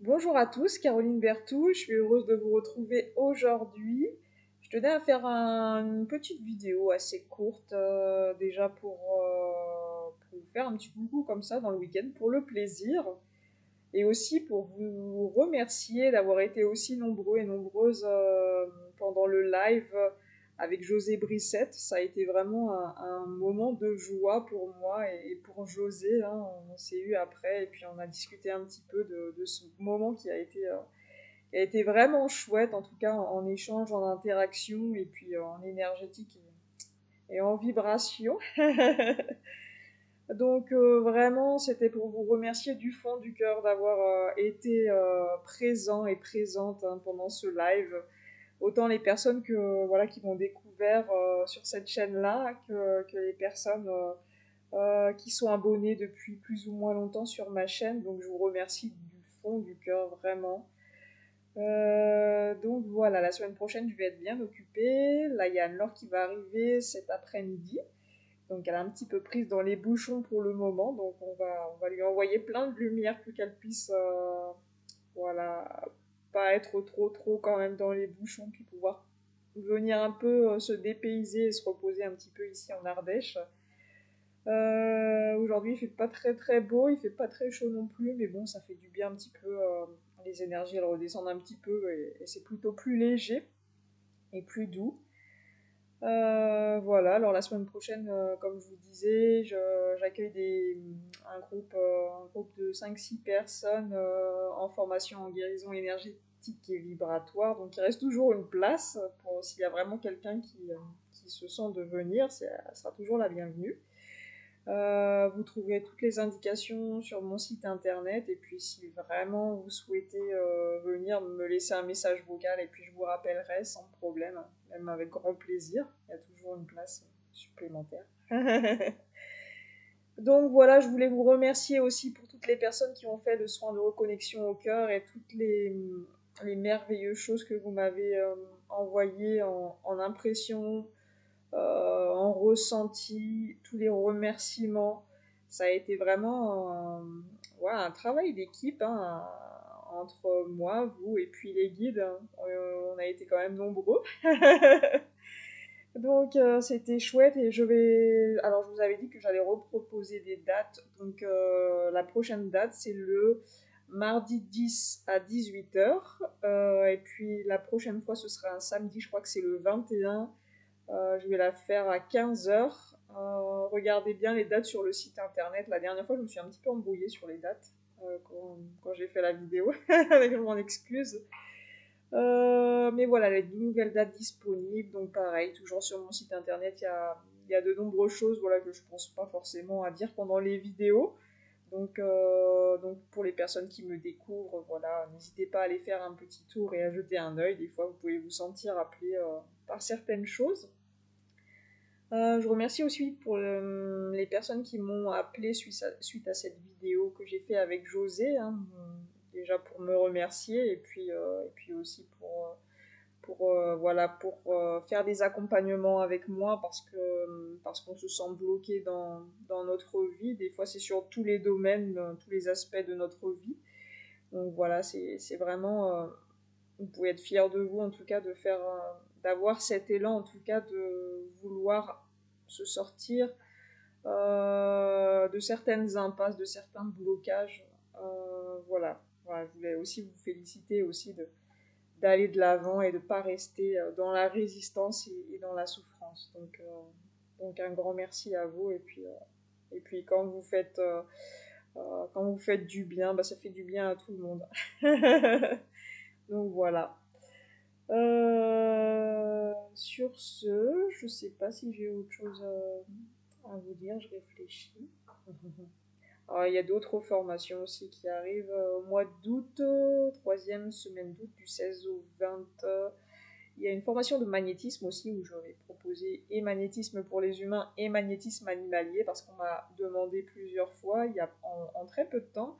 Bonjour à tous, Caroline Bertou, je suis heureuse de vous retrouver aujourd'hui. Je tenais à faire une petite vidéo assez courte, déjà pour vous faire un petit coucou comme ça dans le week-end, pour le plaisir, et aussi pour vous remercier d'avoir été aussi nombreux et nombreuses pendant le live avec José Brissette. Ça a été vraiment un moment de joie pour moi et pour José, hein. On s'est eu après et puis on a discuté un petit peu de ce moment qui a été vraiment chouette, en tout cas en échange, en interaction et puis en énergétique et en vibration. Donc vraiment, c'était pour vous remercier du fond du cœur d'avoir été présent et présente, hein, pendant ce live. Autant les personnes que voilà qui m'ont découvert sur cette chaîne-là que les personnes qui sont abonnées depuis plus ou moins longtemps sur ma chaîne. Donc je vous remercie du fond du cœur vraiment. Donc voilà, la semaine prochaine je vais être bien occupée. Là il y a Anne-Laure qui va arriver cet après-midi. Donc elle est un petit peu prise dans les bouchons pour le moment, donc on va lui envoyer plein de lumière pour qu'elle puisse, voilà, pas être trop quand même dans les bouchons, puis pouvoir venir un peu se dépayser et se reposer un petit peu ici en Ardèche. Aujourd'hui il fait pas très beau, il fait pas très chaud non plus, mais bon ça fait du bien un petit peu, les énergies elles redescendent un petit peu et c'est plutôt plus léger et plus doux. Voilà, alors la semaine prochaine, comme je vous disais, j'accueille un groupe de 5 6 personnes en formation en guérison énergétique et vibratoire. Donc il reste toujours une place pour s'il y a vraiment quelqu'un qui se sent de venir, ça sera toujours la bienvenue. Vous trouverez toutes les indications sur mon site internet et puis si vraiment vous souhaitez venir me laisser un message vocal et puis je vous rappellerai sans problème, même avec grand plaisir. Il y a toujours une place supplémentaire. Donc voilà, je voulais vous remercier aussi pour toutes les personnes qui ont fait le soin de reconnexion au cœur et toutes les merveilleuses choses que vous m'avez envoyées en impression, en ressenti, tous les remerciements. Ça a été vraiment ouais, un travail d'équipe, hein, entre moi, vous et puis les guides, hein. On a été quand même nombreux. Donc c'était chouette et je vais... Alors je vous avais dit que j'allais reproposer des dates. Donc la prochaine date c'est le mardi 10 à 18h. Et puis la prochaine fois ce sera un samedi, je crois que c'est le 21. Je vais la faire à 15h. Regardez bien les dates sur le site internet. La dernière fois, je me suis un petit peu embrouillée sur les dates quand j'ai fait la vidéo. Je m'en excuse. Mais voilà, les nouvelles dates disponibles. Donc pareil, toujours sur mon site internet, il y a de nombreuses choses, voilà, que je pense pas forcément à dire pendant les vidéos. Donc pour les personnes qui me découvrent, voilà, n'hésitez pas à aller faire un petit tour et à jeter un œil. Des fois, vous pouvez vous sentir appelé par certaines choses. Je remercie aussi pour les personnes qui m'ont appelé suite à cette vidéo que j'ai fait avec José, hein, déjà pour me remercier et puis aussi voilà, pour faire des accompagnements avec moi parce qu'on se sent bloqué dans notre vie. Des fois, c'est sur tous les domaines, tous les aspects de notre vie. Donc voilà, c'est vraiment, vous pouvez être fiers de vous en tout cas d'avoir cet élan en tout cas de vouloir se sortir de certaines impasses, de certains blocages. Voilà. Voilà, je voulais aussi vous féliciter aussi d'aller de l'avant et de ne pas rester dans la résistance et dans la souffrance. Donc un grand merci à vous et puis quand vous faites du bien, bah, ça fait du bien à tout le monde. Donc voilà. Sur ce, je sais pas si j'ai autre chose à vous dire, je réfléchis. Alors, il y a d'autres formations aussi qui arrivent au mois d'août, troisième semaine d'août, du 16 au 20. Il y a une formation de magnétisme aussi où je vais proposer et magnétisme pour les humains et magnétisme animalier parce qu'on m'a demandé plusieurs fois, il y a en très peu de temps,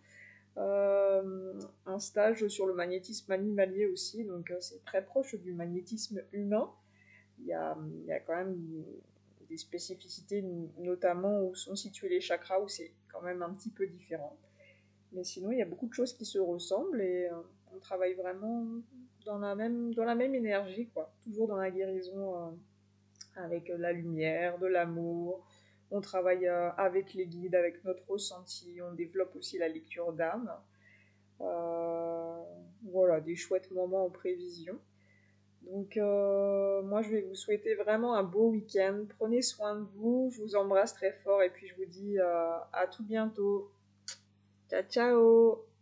un stage sur le magnétisme animalier aussi, donc c'est très proche du magnétisme humain. Il y a quand même des spécificités, notamment où sont situés les chakras, où c'est quand même un petit peu différent. Mais sinon, il y a beaucoup de choses qui se ressemblent et on travaille vraiment dans la même énergie, quoi. Toujours dans la guérison avec la lumière, de l'amour. On travaille avec les guides, avec notre ressenti. On développe aussi la lecture d'âme. Euh, voilà, des chouettes moments en prévision. Donc, moi, je vais vous souhaiter vraiment un beau week-end. Prenez soin de vous. Je vous embrasse très fort et puis je vous dis à tout bientôt. Ciao, ciao!